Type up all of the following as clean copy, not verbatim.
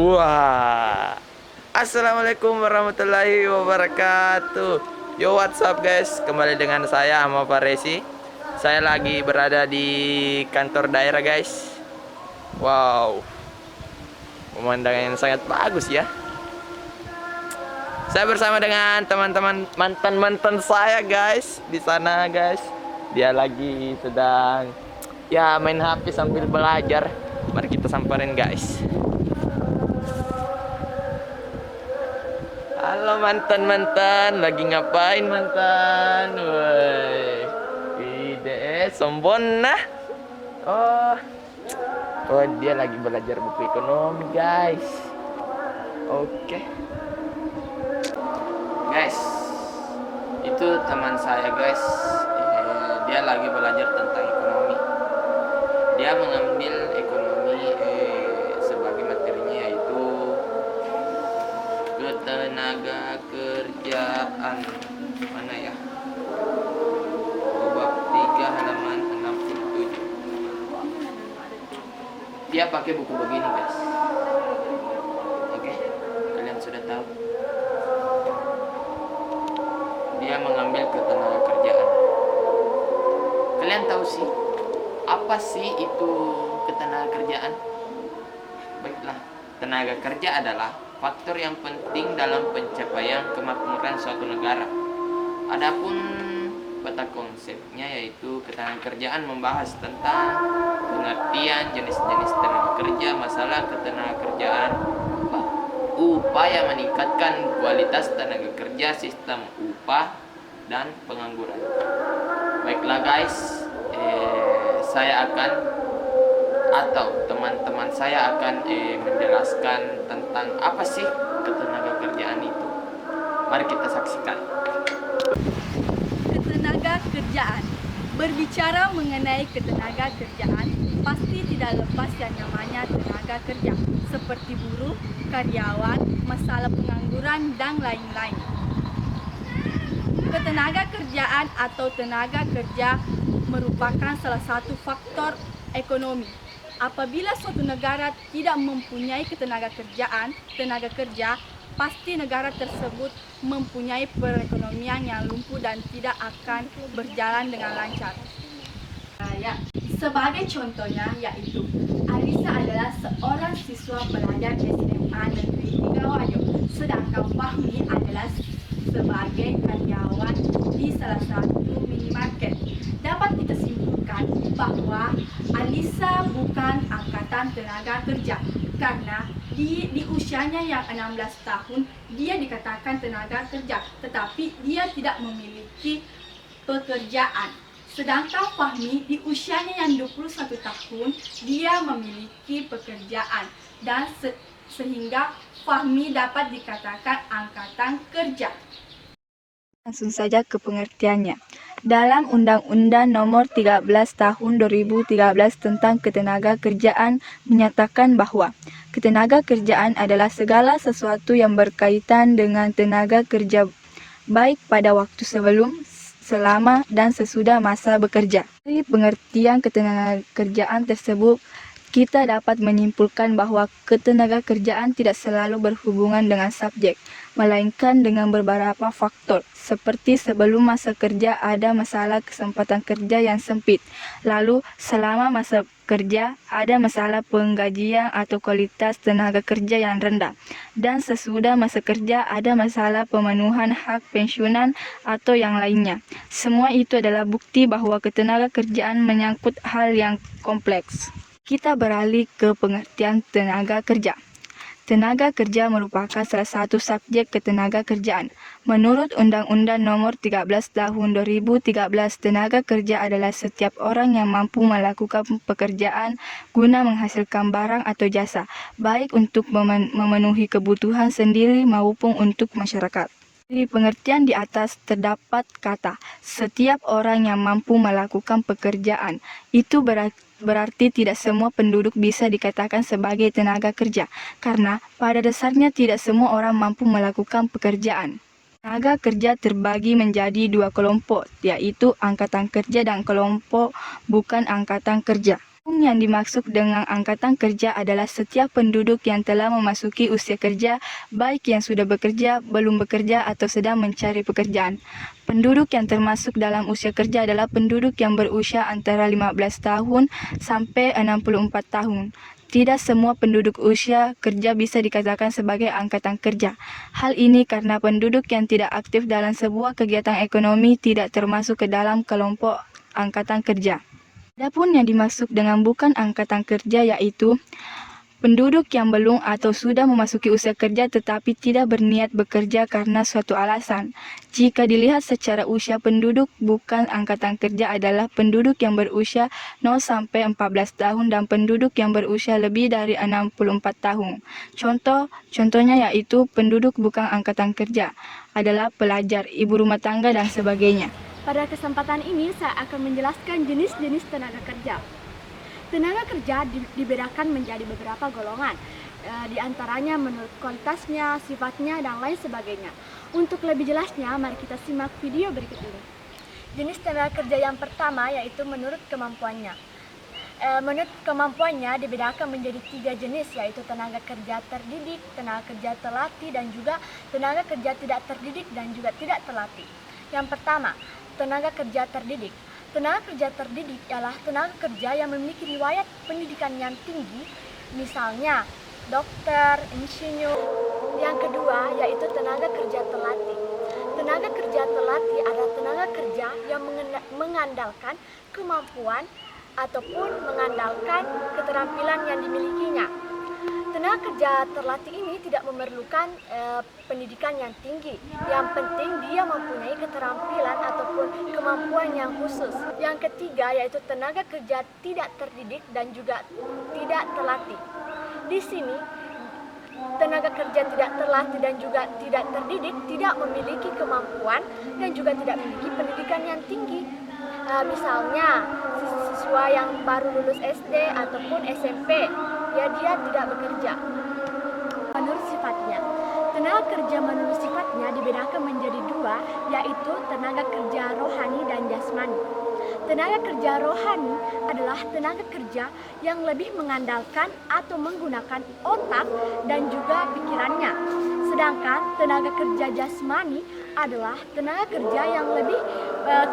Wah, assalamualaikum warahmatullahi wabarakatuh. Yo, what's up guys? Kembali dengan saya Ahmad Faresi. Saya lagi berada di kantor daerah guys. Wow, pemandangan yang sangat bagus ya. Saya bersama dengan teman-teman mantan saya guys di sana guys. Dia lagi sedang ya main HP sambil belajar. Mari kita samperin guys. Halo mantan, lagi ngapain mantan? Woi, ide sombong nah. Oh, dia lagi belajar buku ekonomi guys. Oke. Guys, itu teman saya guys. Dia lagi belajar tentang ekonomi. Dia mengambil ekonomi sebagai materinya yaitu ketenaga kerjaan. Mana ya? Bab 3 halaman 67. Dia pakai buku begini guys. Oke, kalian sudah tahu. Dia mengambil ketenaga kerjaan. Kalian tahu sih apa sih itu ketenaga kerjaan? Baiklah, tenaga kerja adalah faktor yang penting dalam pencapaian kemakmuran suatu negara. Adapun peta konsepnya yaitu ketenaga kerjaan membahas tentang pengertian jenis-jenis tenaga kerja, masalah ketenaga kerjaan, upaya meningkatkan kualitas tenaga kerja, sistem upah, dan pengangguran. Baiklah guys, saya akan atau teman-teman saya akan menjelaskan tentang apa sih ketenaga kerjaan itu. Mari kita saksikan. Ketenaga kerjaan. Berbicara mengenai ketenaga kerjaan, pasti tidak lepas yang namanya tenaga kerja, seperti buruh, karyawan, masalah pengangguran, dan lain-lain. Ketenaga kerjaan atau tenaga kerja merupakan salah satu faktor ekonomi. Apabila suatu negara tidak mempunyai tenaga kerja, pasti negara tersebut mempunyai perekonomian yang lumpuh dan tidak akan berjalan dengan lancar. Sebagai contohnya yaitu Alisa adalah seorang siswa pelajar SMA Negeri 3 Wajo, sedangkan Fahmi adalah sebagai karyawan di salah satu minimarket. Dapat kita simpulkan bahwa Alisa bukan angkatan tenaga kerja karena di usianya yang 16 tahun dia dikatakan tenaga kerja, tetapi dia tidak memiliki pekerjaan. Sedangkan Fahmi di usianya yang 21 tahun dia memiliki pekerjaan dan sehingga Fahmi dapat dikatakan angkatan kerja. Langsung saja ke pengertiannya. Dalam Undang-Undang Nomor 13 Tahun 2013 tentang Ketenaga Kerjaan menyatakan bahwa ketenaga kerjaan adalah segala sesuatu yang berkaitan dengan tenaga kerja baik pada waktu sebelum, selama, dan sesudah masa bekerja. Dari pengertian ketenaga kerjaan tersebut, kita dapat menyimpulkan bahwa ketenaga kerjaan tidak selalu berhubungan dengan subjek, melainkan dengan beberapa faktor, seperti sebelum masa kerja ada masalah kesempatan kerja yang sempit, lalu selama masa kerja ada masalah penggajian atau kualitas tenaga kerja yang rendah, dan sesudah masa kerja ada masalah pemenuhan hak pensiunan atau yang lainnya. Semua itu adalah bukti bahwa ketenaga kerjaan menyangkut hal yang kompleks. Kita beralih ke pengertian tenaga kerja. Tenaga kerja merupakan salah satu subjek ketenaga kerjaan. Menurut Undang-Undang Nomor 13 Tahun 2013, tenaga kerja adalah setiap orang yang mampu melakukan pekerjaan guna menghasilkan barang atau jasa, baik untuk memenuhi kebutuhan sendiri maupun untuk masyarakat. Di pengertian di atas terdapat kata setiap orang yang mampu melakukan pekerjaan. Itu berarti tidak semua penduduk bisa dikatakan sebagai tenaga kerja, karena pada dasarnya tidak semua orang mampu melakukan pekerjaan. Tenaga kerja terbagi menjadi dua kelompok, yaitu angkatan kerja dan kelompok bukan angkatan kerja. Yang dimaksud dengan angkatan kerja adalah setiap penduduk yang telah memasuki usia kerja, baik yang sudah bekerja, belum bekerja, atau sedang mencari pekerjaan. Penduduk yang termasuk dalam usia kerja adalah penduduk yang berusia antara 15 tahun sampai 64 tahun. Tidak semua penduduk usia kerja bisa dikatakan sebagai angkatan kerja. Hal ini karena penduduk yang tidak aktif dalam sebuah kegiatan ekonomi tidak termasuk ke dalam kelompok angkatan kerja. Adapun yang dimaksud dengan bukan angkatan kerja yaitu penduduk yang belum atau sudah memasuki usia kerja tetapi tidak berniat bekerja karena suatu alasan. Jika dilihat secara usia, penduduk bukan angkatan kerja adalah penduduk yang berusia 0 sampai 14 tahun dan penduduk yang berusia lebih dari 64 tahun. Contohnya yaitu penduduk bukan angkatan kerja adalah pelajar, ibu rumah tangga dan sebagainya. Pada kesempatan ini saya akan menjelaskan jenis-jenis tenaga kerja. Tenaga kerja dibedakan menjadi beberapa golongan, di antaranya menurut kualitasnya, sifatnya, dan lain sebagainya. Untuk lebih jelasnya, mari kita simak video berikut ini. Jenis tenaga kerja yang pertama yaitu menurut kemampuannya. Menurut kemampuannya dibedakan menjadi 3 jenis, yaitu tenaga kerja terdidik, tenaga kerja terlatih, dan juga tenaga kerja tidak terdidik dan juga tidak terlatih. Yang pertama, tenaga kerja terdidik. Tenaga kerja terdidik ialah tenaga kerja yang memiliki riwayat pendidikan yang tinggi, misalnya dokter, insinyur. Yang kedua yaitu tenaga kerja terlatih. Tenaga kerja terlatih adalah tenaga kerja yang mengandalkan kemampuan ataupun mengandalkan keterampilan yang dimilikinya. Tenaga kerja terlatih ini tidak memerlukan pendidikan yang tinggi. Yang penting dia mempunyai keterampilan ataupun kemampuan yang khusus. Yang ketiga yaitu tenaga kerja tidak terdidik dan juga tidak terlatih. Di sini tenaga kerja tidak terlatih dan juga tidak terdidik tidak memiliki kemampuan dan juga tidak memiliki pendidikan yang tinggi. Misalnya siswa yang baru lulus SD ataupun SMP, dia tidak bekerja. Menurut sifatnya, tenaga kerja menurut sifatnya dibedakan menjadi 2, yaitu tenaga kerja rohani dan jasmani. Tenaga kerja rohani adalah tenaga kerja yang lebih mengandalkan atau menggunakan otak dan juga pikirannya. Sedangkan tenaga kerja jasmani adalah tenaga kerja yang lebih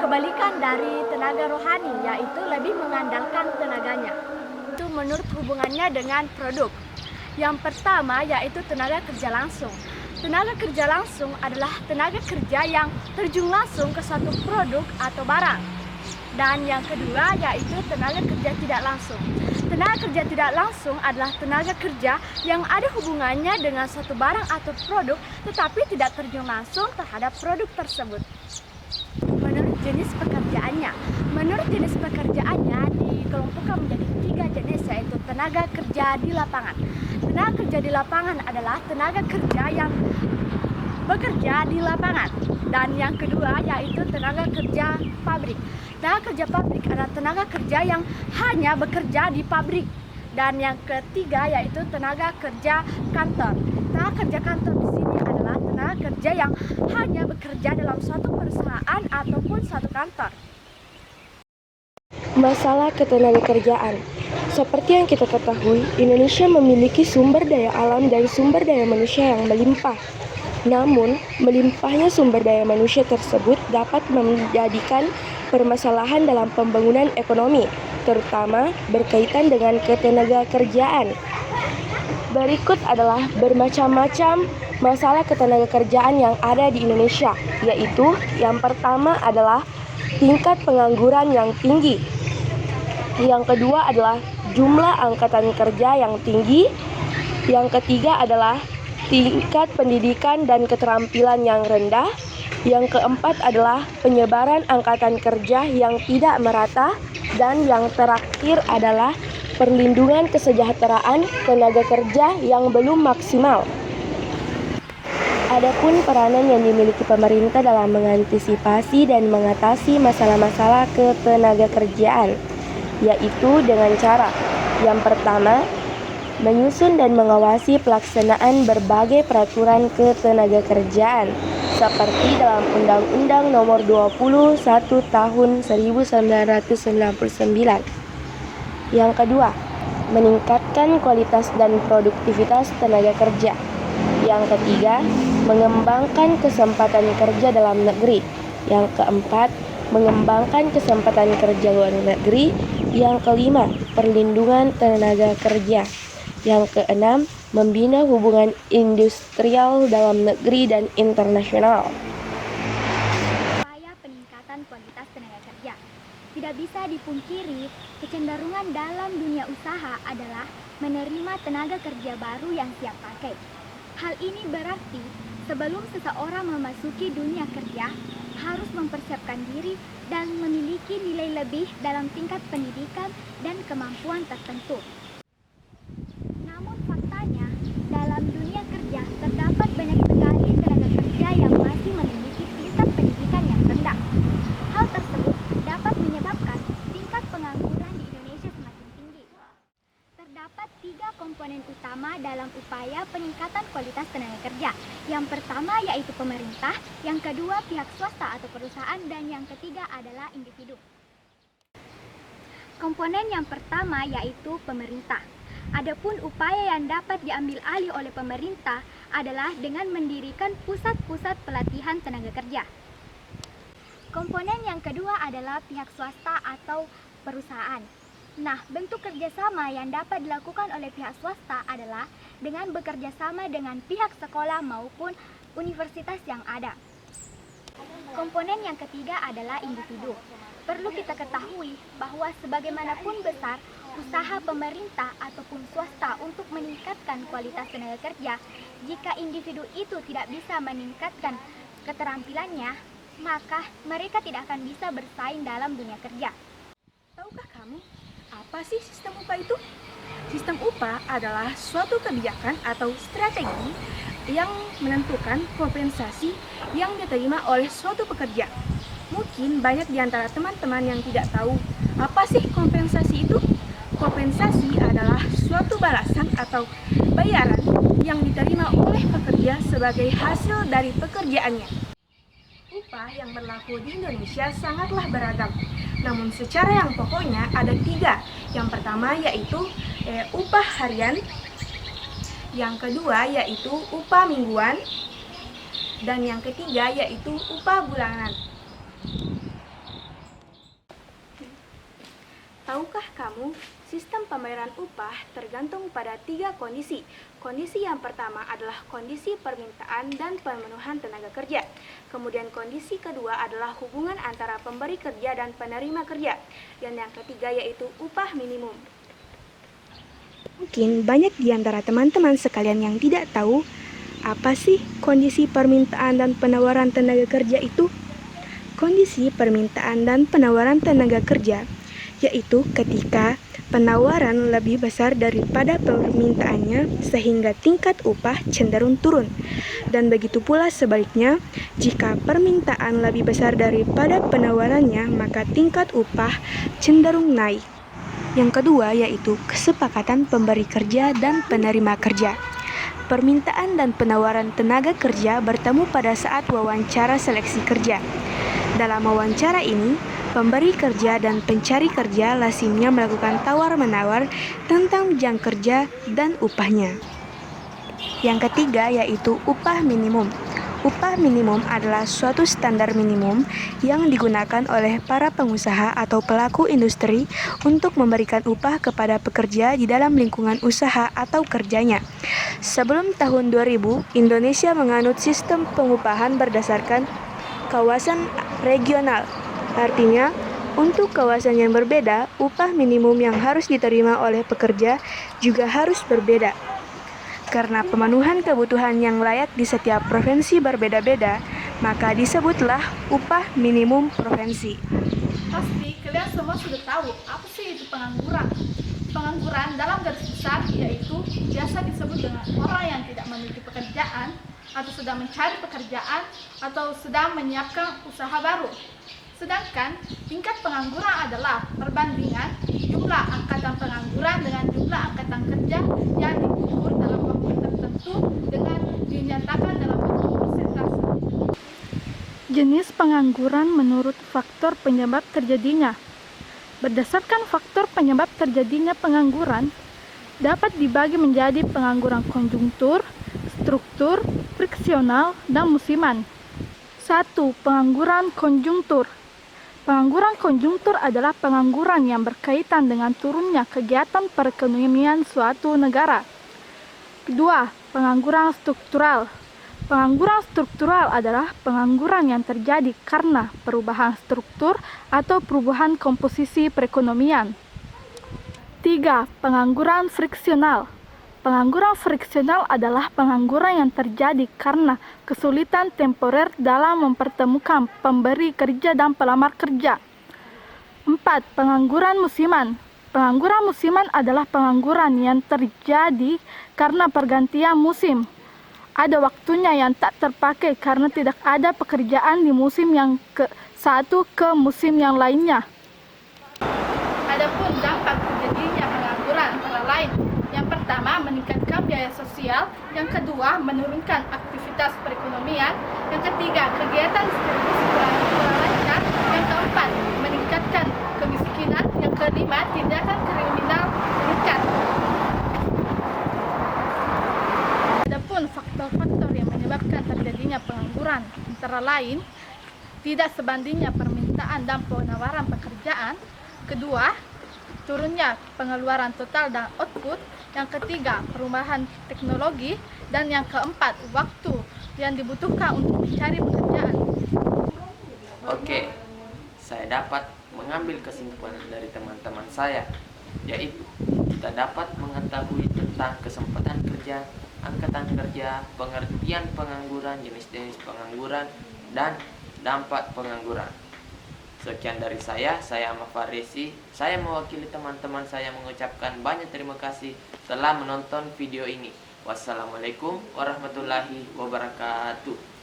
kebalikan dari tenaga rohani, yaitu lebih mengandalkan tenaganya. Itu menurut hubungannya dengan produk. Yang pertama yaitu tenaga kerja langsung. Tenaga kerja langsung adalah tenaga kerja yang terjun langsung ke suatu produk atau barang. Dan yang kedua yaitu tenaga kerja tidak langsung. Tenaga kerja tidak langsung adalah tenaga kerja yang ada hubungannya dengan suatu barang atau produk tetapi tidak terjun langsung terhadap produk tersebut. Menurut jenis pekerjaannya, dikelompokkan menjadi 3 jenis, yaitu tenaga kerja di lapangan. Tenaga kerja di lapangan adalah tenaga kerja yang bekerja di lapangan. Dan yang kedua yaitu tenaga kerja pabrik. Tenaga kerja pabrik adalah tenaga kerja yang hanya bekerja di pabrik. Dan yang ketiga yaitu tenaga kerja kantor. Tenaga kerja kantor di sini adalah tenaga kerja yang hanya bekerja dalam suatu perusahaan ataupun suatu kantor. Masalah ketenagakerjaan. Seperti yang kita ketahui, Indonesia memiliki sumber daya alam dan sumber daya manusia yang melimpah. Namun, melimpahnya sumber daya manusia tersebut dapat menjadikan permasalahan dalam pembangunan ekonomi, terutama berkaitan dengan ketenagakerjaan. Berikut adalah bermacam-macam masalah ketenagakerjaan yang ada di Indonesia, yaitu yang pertama adalah tingkat pengangguran yang tinggi. Yang kedua adalah jumlah angkatan kerja yang tinggi. Yang ketiga adalah tingkat pendidikan dan keterampilan yang rendah. Yang keempat adalah penyebaran angkatan kerja yang tidak merata. Dan yang terakhir adalah perlindungan kesejahteraan tenaga kerja yang belum maksimal. Adapun peranan yang dimiliki pemerintah dalam mengantisipasi dan mengatasi masalah-masalah ketenagakerjaan, yaitu dengan cara yang pertama, menyusun dan mengawasi pelaksanaan berbagai peraturan ketenagakerjaan seperti dalam Undang-Undang Nomor 21 Tahun 1999. Yang kedua, meningkatkan kualitas dan produktivitas tenaga kerja. Yang ketiga, mengembangkan kesempatan kerja dalam negeri. Yang keempat, mengembangkan kesempatan kerja luar negeri. Yang kelima, perlindungan tenaga kerja. Yang keenam, membina hubungan industrial dalam negeri dan internasional. Upaya peningkatan kualitas tenaga kerja. Tidak bisa dipungkiri, kecenderungan dalam dunia usaha adalah menerima tenaga kerja baru yang siap pakai. Hal ini berarti sebelum seseorang memasuki dunia kerja, harus mempersiapkan diri dan memiliki nilai lebih dalam tingkat pendidikan dan kemampuan tertentu. Namun faktanya, dalam dunia kerja terdapat banyak sekali tenaga kerja yang masih memiliki tingkat pendidikan yang rendah. Hal tersebut dapat menyebabkan tingkat pengangguran di Indonesia semakin tinggi. Terdapat 3 komponen utama dalam upaya peningkatan kualitas tenaga kerja. Yang pertama yaitu pemerintah, yang kedua pihak swasta atau perusahaan, dan yang ketiga adalah individu. Komponen yang pertama yaitu pemerintah. Adapun upaya yang dapat diambil alih oleh pemerintah adalah dengan mendirikan pusat-pusat pelatihan tenaga kerja. Komponen yang kedua adalah pihak swasta atau perusahaan. Nah, bentuk kerjasama yang dapat dilakukan oleh pihak swasta adalah dengan bekerja sama dengan pihak sekolah maupun universitas yang ada. Komponen yang ketiga adalah individu. Perlu kita ketahui bahwa sebagaimanapun besar usaha pemerintah ataupun swasta untuk meningkatkan kualitas tenaga kerja, jika individu itu tidak bisa meningkatkan keterampilannya, maka mereka tidak akan bisa bersaing dalam dunia kerja. Tahukah kamu, apa sih sistem upah itu? Sistem upah adalah suatu kebijakan atau strategi yang menentukan kompensasi yang diterima oleh suatu pekerja. Mungkin banyak di antara teman-teman yang tidak tahu apa sih kompensasi itu. Kompensasi adalah suatu balasan atau bayaran yang diterima oleh pekerja sebagai hasil dari pekerjaannya. Upah yang berlaku di Indonesia sangatlah beragam. Namun secara yang pokoknya ada 3. Yang pertama yaitu upah harian, yang kedua yaitu upah mingguan, dan yang ketiga yaitu upah bulanan. Tahukah kamu, sistem pembayaran upah tergantung pada 3 kondisi. Kondisi yang pertama adalah kondisi permintaan dan pemenuhan tenaga kerja. Kemudian kondisi kedua adalah hubungan antara pemberi kerja dan penerima kerja. Dan yang ketiga yaitu upah minimum. Mungkin banyak di antara teman-teman sekalian yang tidak tahu apa sih kondisi permintaan dan penawaran tenaga kerja itu. Kondisi permintaan dan penawaran tenaga kerja yaitu ketika penawaran lebih besar daripada permintaannya sehingga tingkat upah cenderung turun. Dan begitu pula sebaliknya, jika permintaan lebih besar daripada penawarannya maka tingkat upah cenderung naik. Yang kedua yaitu kesepakatan pemberi kerja dan penerima kerja. Permintaan dan penawaran tenaga kerja bertemu pada saat wawancara seleksi kerja. Dalam wawancara ini, pemberi kerja dan pencari kerja lazimnya melakukan tawar-menawar tentang jam kerja dan upahnya. Yang ketiga yaitu upah minimum. Upah minimum adalah suatu standar minimum yang digunakan oleh para pengusaha atau pelaku industri untuk memberikan upah kepada pekerja di dalam lingkungan usaha atau kerjanya. Sebelum tahun 2000, Indonesia menganut sistem pengupahan berdasarkan kawasan regional. Artinya, untuk kawasan yang berbeda, upah minimum yang harus diterima oleh pekerja juga harus berbeda. Karena pemenuhan kebutuhan yang layak di setiap provinsi berbeda-beda, maka disebutlah upah minimum provinsi. Pasti kalian semua sudah tahu apa sih itu pengangguran. Pengangguran dalam garis besar yaitu biasa disebut dengan orang yang tidak memiliki pekerjaan atau sedang mencari pekerjaan atau sedang menyiapkan usaha baru. Sedangkan tingkat pengangguran adalah perbandingan jumlah angkatan pengangguran dengan jumlah angkatan kerja yang diukur dalam waktu tertentu dengan dinyatakan dalam bentuk persentase. Jenis pengangguran menurut faktor penyebab terjadinya. Berdasarkan faktor penyebab terjadinya pengangguran, dapat dibagi menjadi pengangguran konjungtur, struktur, friksional, dan musiman. 1. Pengangguran konjungtur. Pengangguran konjungtur adalah pengangguran yang berkaitan dengan turunnya kegiatan perekonomian suatu negara. Kedua, pengangguran struktural. Pengangguran struktural adalah pengangguran yang terjadi karena perubahan struktur atau perubahan komposisi perekonomian. 3. Pengangguran friksional. Pengangguran friksional adalah pengangguran yang terjadi karena kesulitan temporer dalam mempertemukan pemberi kerja dan pelamar kerja. 4. Pengangguran musiman. Pengangguran musiman adalah pengangguran yang terjadi karena pergantian musim. Ada waktunya yang tak terpakai karena tidak ada pekerjaan di musim yang satu ke musim yang lainnya. Adapun dampak terjadinya pengangguran antara lain, yang pertama meningkatkan biaya sosial, yang kedua menurunkan aktivitas perekonomian, yang ketiga kegiatan distribusi kurang lancar, yang keempat meningkatkan kemiskinan, yang kelima tindakan kriminal meningkat. Adapun faktor-faktor yang menyebabkan terjadinya pengangguran antara lain, tidak sebandingnya permintaan dan penawaran pekerjaan. Kedua, turunnya pengeluaran total dan output. Yang ketiga, perubahan teknologi. Dan yang keempat, waktu yang dibutuhkan untuk mencari pekerjaan. Oke, saya dapat mengambil kesimpulan dari teman-teman saya, yaitu kita dapat mengetahui tentang kesempatan kerja, angkatan kerja, pengertian pengangguran, jenis-jenis pengangguran, dan dampak pengangguran. Sekian dari saya Ahmad Faresi. Saya mewakili teman-teman saya mengucapkan banyak terima kasih telah menonton video ini. Wassalamualaikum warahmatullahi wabarakatuh.